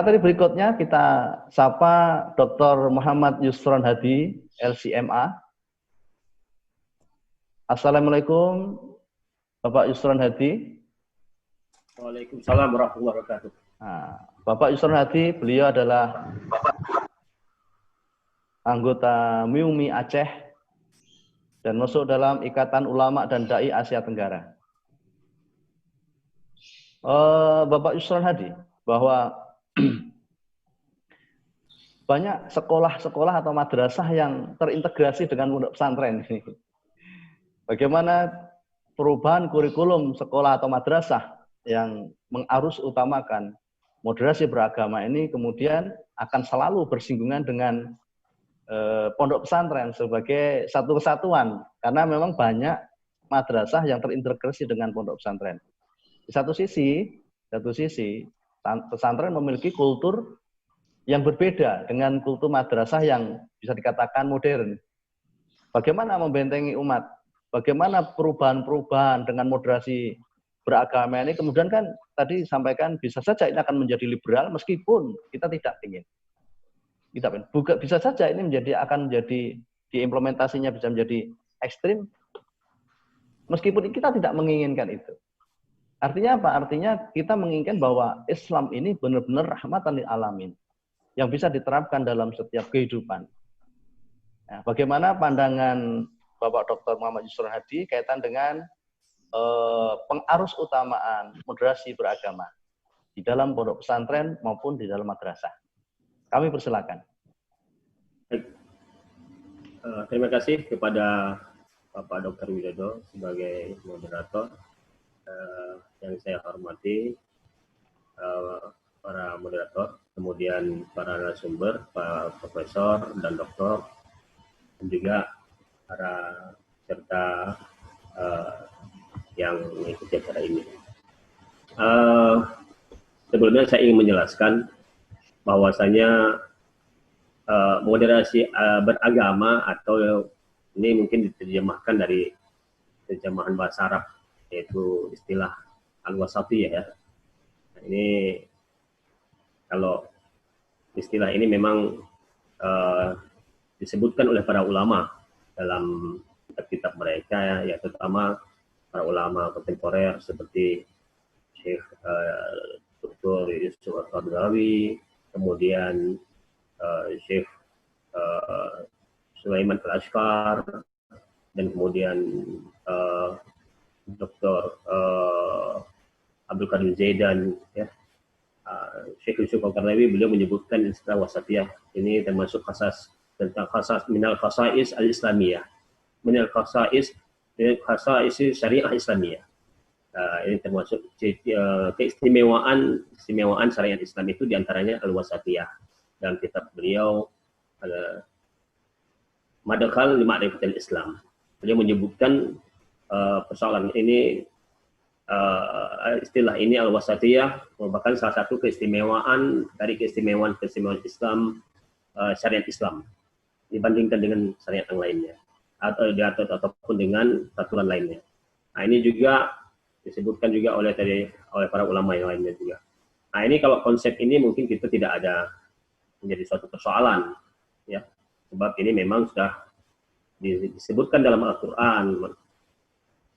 Materi berikutnya kita sapa Dr. Muhammad Yusron Hadi, LCMA. Assalamualaikum, Bapak Yusron Hadi. Waalaikumsalam warahmatullahi wabarakatuh. Nah, Bapak Yusron Hadi, beliau adalah anggota MIUMI Aceh dan masuk dalam Ikatan Ulama dan Dai Asia Tenggara. Bapak Yusron Hadi, bahwa banyak sekolah-sekolah atau madrasah yang terintegrasi dengan pondok pesantren ini. Bagaimana perubahan kurikulum sekolah atau madrasah yang mengarus utamakan moderasi beragama ini kemudian akan selalu bersinggungan dengan pondok pesantren sebagai satu kesatuan, karena memang banyak madrasah yang terintegrasi dengan pondok pesantren. Di satu sisi pesantren memiliki kultur yang berbeda dengan kultur madrasah yang bisa dikatakan modern. Bagaimana membentengi umat? Bagaimana perubahan-perubahan dengan moderasi beragama ini kemudian kan tadi sampaikan bisa saja ini akan menjadi liberal meskipun kita tidak ingin. Bisa saja ini akan menjadi diimplementasinya bisa menjadi ekstrim meskipun kita tidak menginginkan itu. Artinya apa? Artinya kita menginginkan bahwa Islam ini benar-benar rahmatan lil alamin yang bisa diterapkan dalam setiap kehidupan. Nah, bagaimana pandangan Bapak Dr. Muhammad Yusron Hadi kaitan dengan pengarus utamaan moderasi beragama di dalam pondok pesantren maupun di dalam madrasah? Kami persilakan. Terima kasih kepada Bapak Dr. Widodo sebagai moderator. Yang saya hormati para moderator, kemudian para narasumber, para profesor dan doktor, dan juga para peserta yang mengikuti acara ini. Sebelumnya saya ingin menjelaskan bahwasanya moderasi beragama atau ini mungkin diterjemahkan dari terjemahan bahasa Arab, yaitu istilah al-wasatiyah ya. Nah, ini kalau istilah ini memang disebutkan oleh para ulama dalam kitab mereka ya, terutama para ulama kontemporer seperti Syekh Dr. Yusuf Al-Qaradawi, kemudian Syekh Sulaiman Al-Ashqar, dan kemudian Dr. Abdul Qadir Zaidan ya. Syekh Yusuf Al-Qaradawi beliau menyebutkan istilah wasatiyah ini termasuk tentang minal khasais al-islamiyah, minal khasais syariah islamiyah. Ini termasuk keistimewaan syariat Islam itu diantaranya al-wasatiyah. Dalam kitab beliau Madkhal li Ma'rifatil Islam, beliau menyebutkan persoalan ini, istilah ini al-wasatiyah merupakan salah satu keistimewaan dari keistimewaan Islam, syariat Islam dibandingkan dengan syariat yang lainnya ataupun dengan aturan lainnya. Nah, ini juga disebutkan juga oleh para ulama yang lainnya juga. Nah, ini kalau konsep ini mungkin kita tidak ada menjadi suatu persoalan ya, sebab ini memang sudah disebutkan dalam Al-Qur'an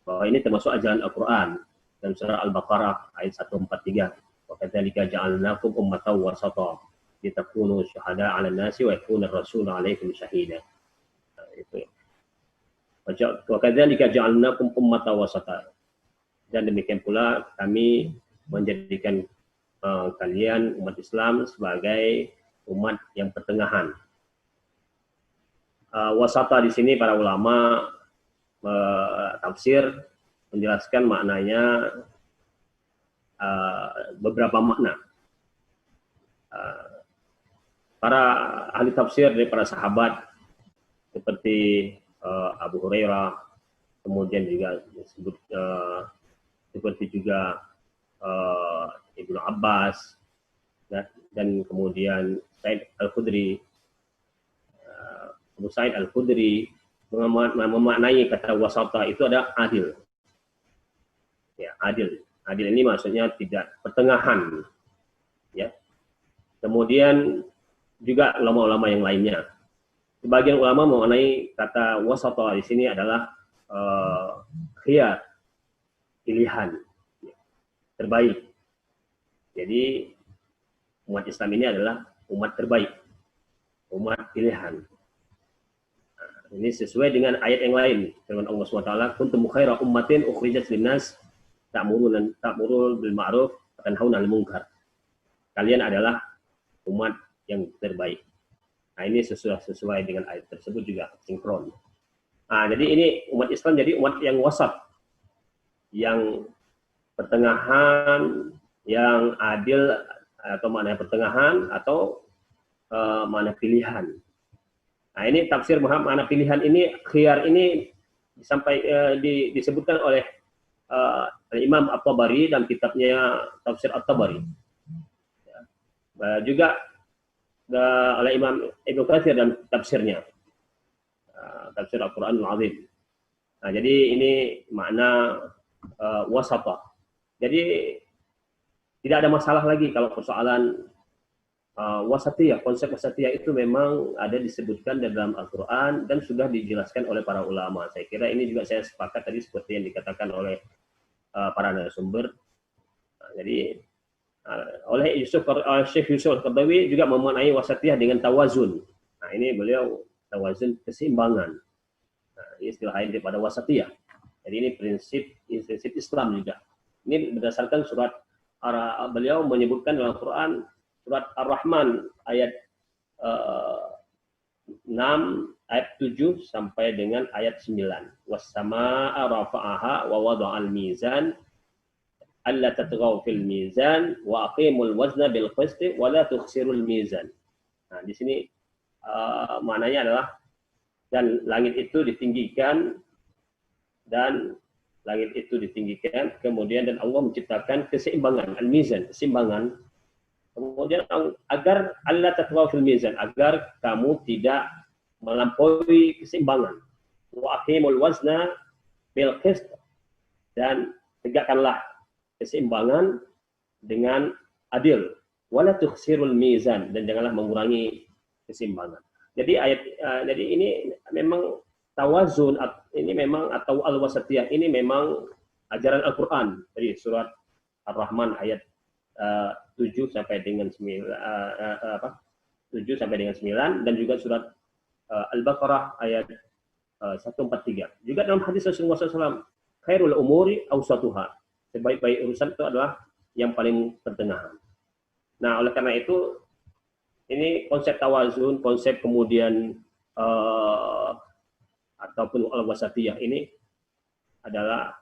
bahwa ini termasuk ajaran Al-Qur'an dalam surah Al-Baqarah ayat 143. Wa kadzalika ja'alnakum ummatan wasata litakunu syuhada 'alan nasi wa yakuna ar-rasulu 'alaikum syahida. Itu. Wa kadzalika ja'alnakum ummatan wasata. Dan demikian pula kami menjadikan kalian umat Islam sebagai umat yang pertengahan. Wasata di sini para ulama tafsir menjelaskan maknanya beberapa makna. Para ahli tafsir dari para sahabat seperti Abu Hurairah, kemudian juga disebut seperti juga Ibnu Abbas dan kemudian Said Al-Khudri, Abu Said Al-Khudri memaknai kata wasata itu ada adil. Ya, adil. Adil ini maksudnya tidak pertengahan. Ya. kemudian juga ulama-ulama yang lainnya. Sebagian ulama mengenai kata wasata di sini adalah khiyar, pilihan terbaik. Jadi umat Islam ini adalah umat terbaik, umat pilihan. Nah, ini sesuai dengan ayat yang lain. Firman Allah SWT, kuntum khaira ummatin ukhrijat linnas ta'muruna bil ma'ruf wa tanhauna 'anil munkar. Kalian adalah umat yang terbaik. Nah, ini sesuai dengan ayat tersebut juga sinkron. Nah, jadi ini umat Islam jadi umat yang wasat, yang pertengahan, yang adil, atau mana pertengahan, atau mana pilihan. Nah, ini tafsir mana pilihan ini, khiyar ini disebutkan oleh Imam At-Tabari dalam kitabnya Tafsir At-Tabari. Juga oleh Imam Ibnu Katsir dalam tafsirnya, tafsir Al-Quranul Azim. Nah, jadi ini makna wasata. Jadi tidak ada masalah lagi kalau persoalan wasatiyah. Konsep wasatiyah itu memang ada disebutkan dalam Al-Quran dan sudah dijelaskan oleh para ulama. Saya kira ini juga saya sepakat tadi seperti yang dikatakan oleh para narasumber. Nah, jadi oleh Syekh Yusuf Al-Qaradawi juga memaknai wasatiyah dengan tawazun. Nah, ini beliau tawazun, keseimbangan. Nah, ini istilah lain daripada wasatiyah. Jadi ini prinsip Islam juga. Ini berdasarkan surat beliau menyebutkan dalam Quran surat Ar-Rahman ayat 6 ayat 7 sampai dengan ayat 9. Was-samaa'a rafa'aha wa wada'al mizan alla tatghaw fil mizan wa aqimul wazna bil qisti wa la tukhsirul mizan. Nah, di sini maknanya adalah dan langit itu ditinggikan, kemudian dan Allah menciptakan keseimbangan, al-mizan, keseimbangan. Kemudian agar Allah tatghaw fil mizan, agar kamu tidak melampaui keseimbangan. Wa aqimul wazna bil qist, dan tegakkanlah keseimbangan dengan adil. Wala tukhsirul mizan, dan janganlah mengurangi keseimbangan. Jadi jadi ini memang tawazun, ini memang atau al-wasatiyah ini memang ajaran Al-Quran dari surat Ar-Rahman ayat 7 sampai dengan 9 dan juga surat Al-Baqarah ayat 143. Juga dalam hadis Rasulullah SAW, khairul umuri awsatuha, sebaik-baik urusan itu adalah yang paling pertengahan. Nah, oleh karena itu ini konsep tawazun, konsep kemudian ataupun al-wasatiyah ini adalah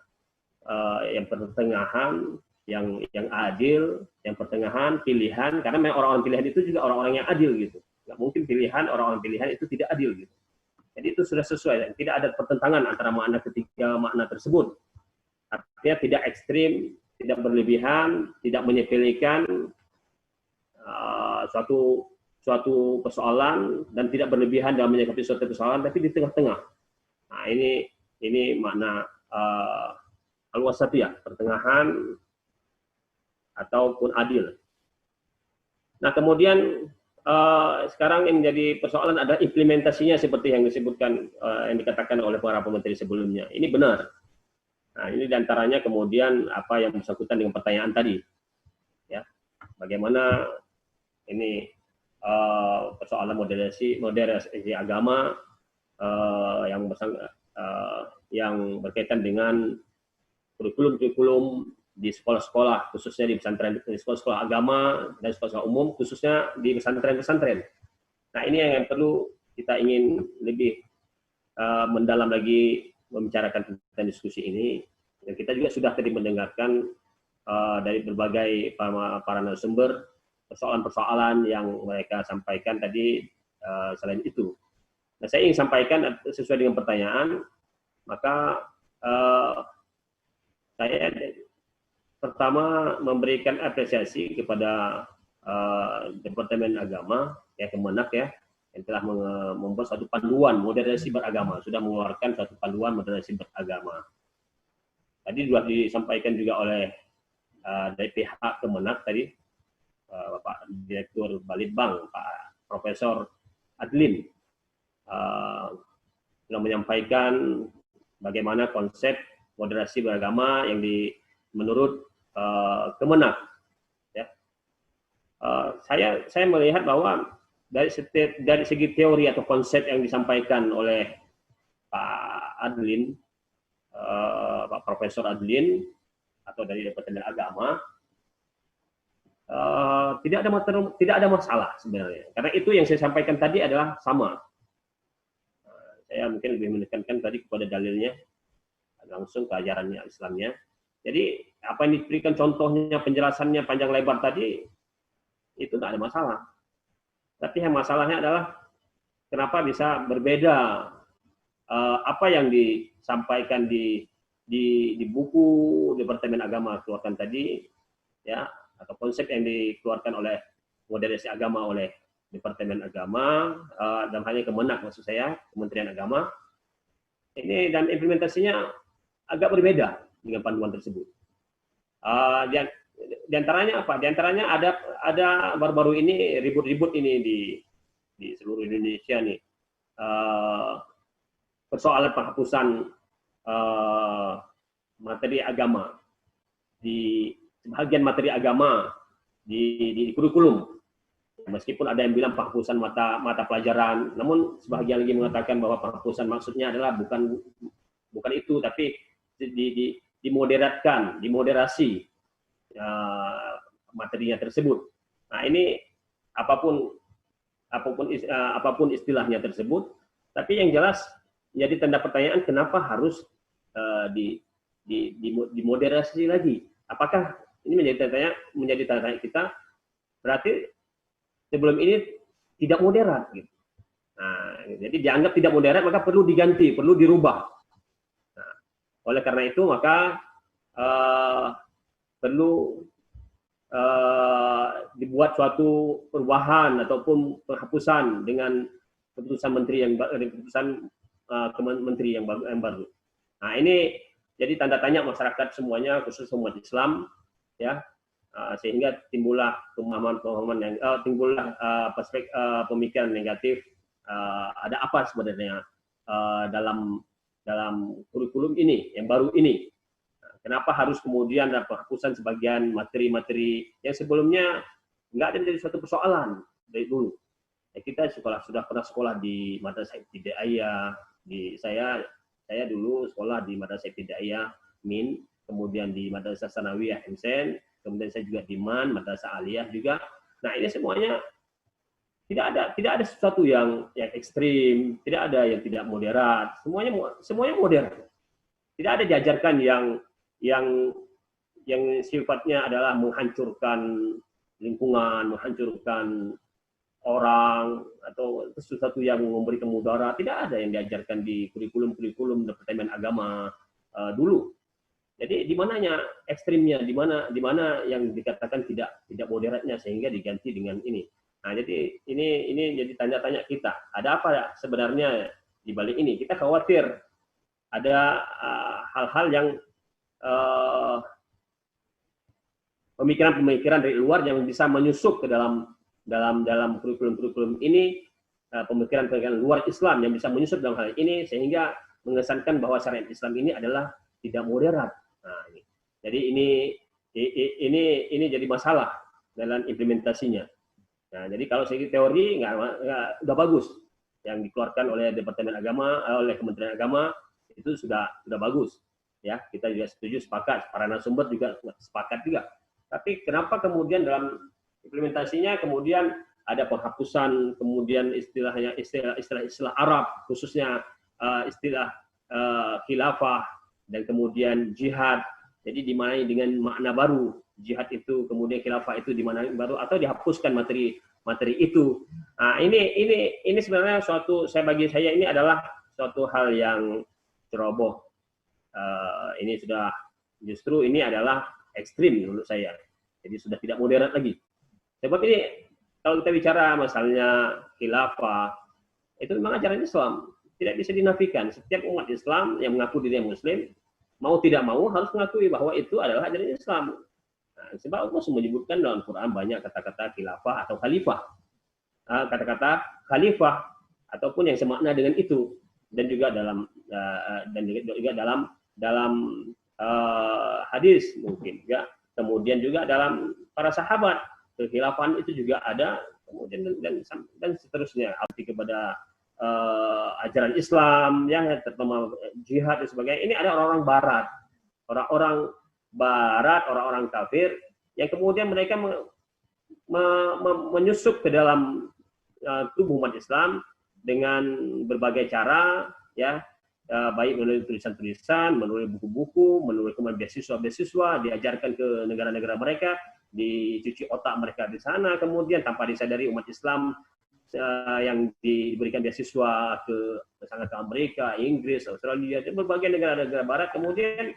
yang pertengahan, yang adil, yang pertengahan, pilihan, karena memang orang-orang pilihan itu juga orang-orang yang adil gitu. Nggak mungkin orang-orang pilihan itu tidak adil gitu. Jadi itu sudah sesuai, tidak ada pertentangan antara makna ketiga makna tersebut. Artinya tidak ekstrim, tidak berlebihan, tidak menyepelekan suatu persoalan, dan tidak berlebihan dalam menyikapi suatu persoalan, tapi di tengah-tengah. Nah, ini makna al-wasatiyah, pertengahan ataupun adil. Nah, kemudian sekarang yang menjadi persoalan adalah implementasinya seperti yang disebutkan, yang dikatakan oleh para pemateri sebelumnya. Ini benar. Nah, ini diantaranya kemudian apa yang bersangkutan dengan pertanyaan tadi, ya, bagaimana ini persoalan moderasi agama yang berkaitan dengan kurikulum di sekolah-sekolah, khususnya di pesantren, di sekolah-sekolah agama dan sekolah umum, khususnya di pesantren-pesantren. Nah, ini yang perlu kita ingin lebih mendalam lagi membicarakan tentang diskusi ini. Dan kita juga sudah tadi mendengarkan dari berbagai para narasumber persoalan-persoalan yang mereka sampaikan tadi. Selain itu, nah, saya ingin sampaikan sesuai dengan pertanyaan, maka saya pertama memberikan apresiasi kepada Departemen Agama, ya, Kemenak, ya, yang telah membuat satu panduan moderasi beragama, sudah mengeluarkan satu panduan moderasi beragama. Tadi sudah disampaikan juga oleh dari pihak Kemenak tadi, Bapak Direktur Balitbang, Pak Profesor Adlin, telah menyampaikan bagaimana konsep moderasi beragama yang menurut Kemenak. Ya. Saya melihat bahwa dari segi teori atau konsep yang disampaikan oleh Pak Adlin, Pak Profesor Adlin, atau dari Departemen Agama, tidak ada masalah sebenarnya. Karena itu yang saya sampaikan tadi adalah sama. Saya mungkin lebih menekankan tadi kepada dalilnya, langsung ke ajarannya Islamnya. Jadi apa yang diberikan contohnya, penjelasannya panjang lebar tadi, itu tidak ada masalah. Tapi yang masalahnya adalah kenapa bisa berbeda apa yang disampaikan di buku Departemen Agama keluarkan tadi, ya, atau konsep yang dikeluarkan oleh moderasi agama oleh Departemen Agama, dan hanya Kemenak maksud saya, Kementerian Agama, ini dan implementasinya agak berbeda dengan panduan tersebut. Di antaranya apa? Di antaranya ada baru-baru ini ribut-ribut ini di seluruh Indonesia nih, persoalan penghapusan materi agama di sebagian materi agama di kurikulum. Meskipun ada yang bilang penghapusan mata pelajaran, namun sebagian lagi mengatakan bahwa penghapusan maksudnya adalah bukan itu, tapi dimoderasi materinya tersebut. Nah, ini apapun istilahnya tersebut, tapi yang jelas jadi tanda pertanyaan kenapa harus dimoderasi lagi. Apakah ini menjadi tanda tanya kita, berarti sebelum ini tidak moderat gitu. Nah, jadi dianggap tidak moderat, maka perlu diganti, perlu dirubah. Nah, oleh karena itu maka perlu dibuat suatu perubahan ataupun penghapusan dengan keputusan menteri yang baru. Nah, ini jadi tanda tanya masyarakat semuanya, khusus umat Islam, ya, sehingga timbullah pemahaman yang timbullah pemikiran negatif. Ada apa sebenarnya dalam kurikulum ini yang baru ini? Kenapa harus kemudian ada penghapusan sebagian materi-materi yang sebelumnya nggak ada menjadi suatu persoalan dari dulu? Ya, kita sudah pernah sekolah di Madrasah Ibtidaiyah. Saya dulu sekolah di Madrasah Ibtidaiyah Min, kemudian di Madrasah Sanawiyah MSN, kemudian saya juga di MAN, Madrasah Aliyah juga. Nah, ini semuanya tidak ada sesuatu yang ekstrim, tidak ada yang tidak moderat, semuanya moderat. Tidak ada diajarkan yang sifatnya adalah menghancurkan lingkungan, menghancurkan orang, atau sesuatu yang memberikan mudarat. Tidak ada yang diajarkan di kurikulum Departemen Agama dulu. Jadi di mananya ekstrimnya, di mana yang dikatakan tidak moderatnya sehingga diganti dengan ini. Nah, jadi ini jadi tanya-tanya kita. Ada apa sebenarnya di balik ini? Kita khawatir ada hal-hal yang pemikiran-pemikiran dari luar yang bisa menyusup ke dalam kurikulum ini, pemikiran-pemikiran luar Islam yang bisa menyusup dalam hal ini sehingga mengesankan bahwa syariat Islam ini adalah tidak moderat. Nah, ini. Jadi ini jadi masalah dalam implementasinya. Nah, jadi kalau segi teori udah bagus yang dikeluarkan oleh Departemen Agama, oleh Kementerian Agama itu sudah bagus. Ya, kita juga setuju, sepakat, para narasumber juga sepakat juga. Tapi kenapa kemudian dalam implementasinya kemudian ada penghapusan, kemudian istilah Arab, khususnya istilah khilafah, dan kemudian jihad, jadi dimaknai dengan makna baru. Jihad itu, kemudian khilafah itu dimaknai baru, atau dihapuskan materi itu. Nah, ini sebenarnya bagi saya ini adalah suatu hal yang ceroboh. Ini sudah justru ini adalah ekstrim menurut saya. Jadi sudah tidak moderat lagi. Sebab ini kalau kita bicara masalahnya khilafah, itu memang ajaran Islam, tidak bisa dinafikan. Setiap umat Islam yang mengaku dirinya Muslim, mau tidak mau harus mengakui bahwa itu adalah ajaran Islam. Nah, sebab Allah menyebutkan dalam Quran banyak kata-kata khilafah atau khalifah. Kata-kata khalifah ataupun yang semakna dengan itu, dan juga dalam hadis mungkin ya. Kemudian juga dalam para sahabat kekhilafan itu juga ada, kemudian dan seterusnya, arti kepada ajaran Islam yang terutama jihad dan sebagainya. Ini ada orang-orang barat, orang-orang kafir yang kemudian mereka menyusup ke dalam tubuh umat Islam dengan berbagai cara, ya, baik melalui tulisan-tulisan, melalui buku-buku, melalui beasiswa-beasiswa, diajarkan ke negara-negara mereka, dicuci otak mereka di sana, kemudian tanpa disadari umat Islam yang diberikan beasiswa ke Amerika, Inggris, Australia, dan berbagai negara-negara Barat, kemudian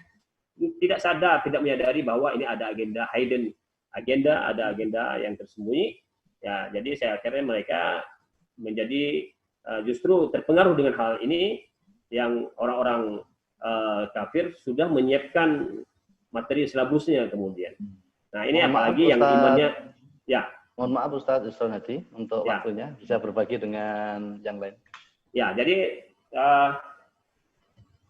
tidak sadar, tidak menyadari bahwa ini ada agenda hidden, ada agenda yang tersembunyi. Ya, jadi saya kira mereka menjadi justru terpengaruh dengan hal ini, yang orang-orang kafir sudah menyiapkan materi silabusnya kemudian. Nah, ini apalagi yang imannya, ya. Mohon maaf Ustadz Isron Hadi untuk waktunya, bisa berbagi dengan yang lain. Ya, jadi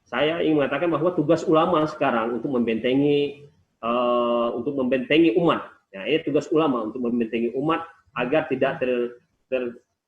saya ingin mengatakan bahwa tugas ulama sekarang untuk membentengi umat. Ya, ini tugas ulama untuk membentengi umat agar tidak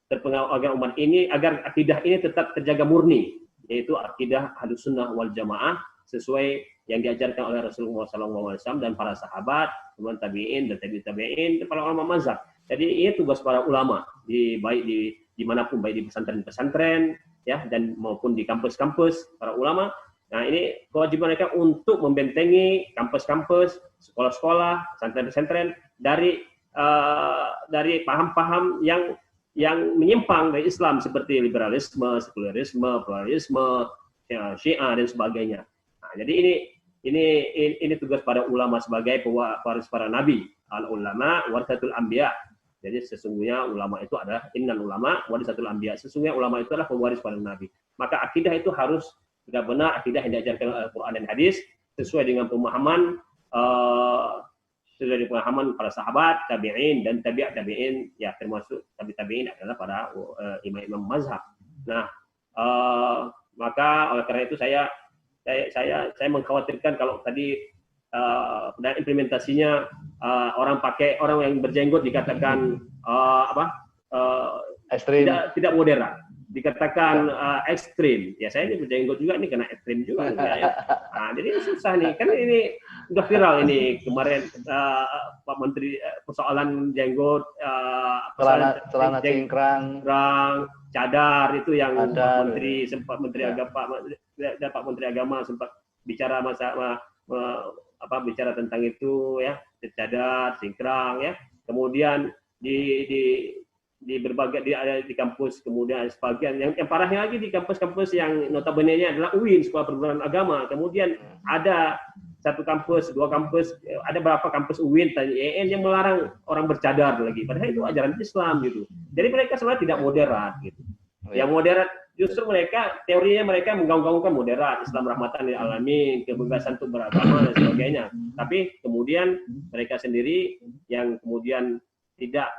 terpengaruh, agar umat ini, agar akidah ini tetap terjaga murni, yaitu akidah Ahlussunnah wal Jamaah sesuai yang diajarkan oleh Rasulullah SAW dan para sahabat, kemudian tabi'in dan tabi'in, dan para ulama mazhab. Jadi ini tugas para ulama, baik dimanapun, baik di pesantren-pesantren, ya, dan maupun di kampus-kampus para ulama. Nah, ini kewajiban mereka untuk membentengi kampus-kampus, sekolah-sekolah, pesantren-pesantren dari paham-paham yang menyimpang dari Islam, seperti liberalisme, sekularisme, pluralisme, Syiah dan sebagainya. Nah, jadi ini tugas para ulama sebagai pewaris para nabi. Al ulama warasatul anbiya. Jadi sesungguhnya ulama itu adalah innal ulama warasatul anbiya. Sesungguhnya ulama itu adalah pewaris para nabi. Maka akidah itu harus benar-benar akidah yang diajarkan oleh Al-Qur'an dan hadis sesuai dengan pemahaman para sahabat, tabi'in dan tabi'in, ya, termasuk tabi'in adalah para imam-imam mazhab. Nah, maka oleh karena itu saya mengkhawatirkan kalau tadi dan implementasinya orang yang berjenggot dikatakan ekstrim, tidak modern, dikatakan ekstrim. Ya, saya ini berjenggot juga, ini kena ekstrim juga. Ya. Nah, jadi susah nih, kan ini udah viral ini kemarin Pak Menteri persoalan jenggot, celana cingkrang, cadar itu yang Pak Menteri Agama sempat bicara bicara tentang itu, ya, cadar, cingkrang, ya. Kemudian di berbagai di kampus, kemudian sebagian yang parahnya lagi di kampus-kampus yang notabene-nya adalah UIN, sekolah perguruan agama. Kemudian ada satu kampus, dua kampus, ada berapa kampus UIN dan IAIN yang melarang orang bercadar lagi. Padahal itu ajaran Islam gitu. Jadi mereka sebenarnya tidak moderat gitu. Yang moderat justru mereka, teorinya mereka menggaung-gaungkan moderat, Islam rahmatan lil alamin, kebebasan untuk beragama dan sebagainya. Tapi kemudian mereka sendiri yang kemudian tidak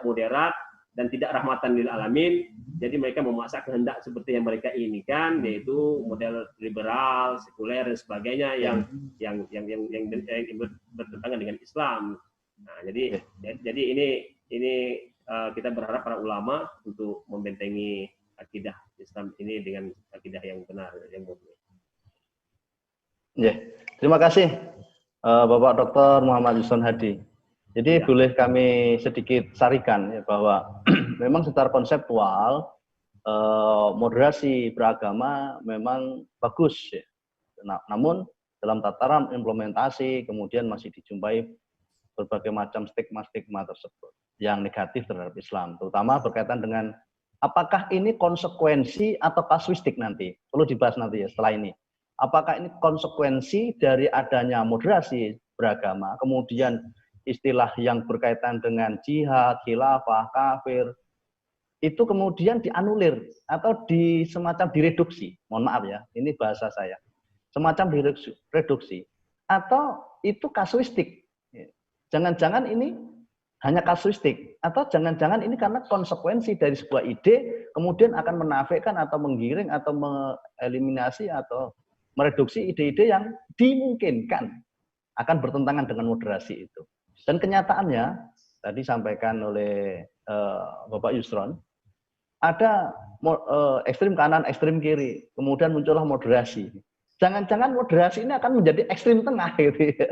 moderat dan tidak rahmatan lil alamin, jadi mereka memaksa kehendak seperti yang mereka inginkan, yaitu model liberal, sekuler dan sebagainya yang bertentangan dengan Islam. Nah, jadi ini kita berharap para ulama untuk membentengi akidah Islam ini dengan akidah yang benar, yang murni. Ya, terima kasih Bapak Dr. Muhammad Isron Hadi. Jadi boleh kami sedikit sarikan ya, bahwa memang secara konseptual moderasi beragama memang bagus ya. Namun dalam tataran implementasi kemudian masih dijumpai berbagai macam stigma-stigma tersebut yang negatif terhadap Islam, terutama berkaitan dengan apakah ini konsekuensi atau kasuistik, nanti perlu dibahas nanti ya setelah ini. Apakah ini konsekuensi dari adanya moderasi beragama, kemudian istilah yang berkaitan dengan jihad, khilafah, kafir, itu kemudian dianulir atau semacam direduksi. Mohon maaf ya, ini bahasa saya. Semacam direduksi. Atau itu kasuistik. jangan-jangan ini hanya kasuistik, atau jangan-jangan ini karena konsekuensi dari sebuah ide kemudian akan menafikan atau menggiring atau mengeliminasi atau mereduksi ide-ide yang dimungkinkan akan bertentangan dengan moderasi itu. Dan kenyataannya tadi sampaikan oleh Bapak Yusron, ada ekstrim kanan, ekstrim kiri, kemudian muncullah moderasi. Jangan-jangan moderasi ini akan menjadi ekstrim tengah gitu ya.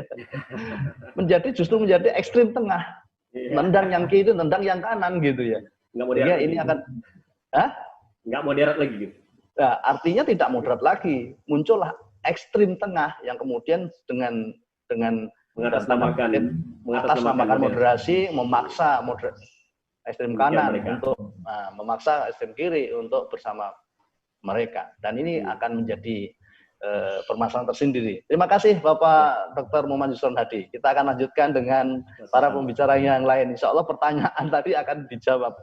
Justru menjadi ekstrim tengah. Nendang yang kiri, nendang yang kanan gitu ya. Nggak moderat ini lagi. akan Nggak moderat lagi gitu. Nah, artinya tidak moderat lagi. Muncullah ekstrim tengah yang kemudian dengan mengatasnamakan moderasi, memaksa ekstrim kanan untuk memaksa ekstrim kiri untuk bersama mereka. Dan ini akan menjadi permasalahan tersendiri. Terima kasih Bapak Dr. Muhammad Yusron Hadi. Kita akan lanjutkan dengan para pembicara yang lain. Insya Allah pertanyaan tadi akan dijawab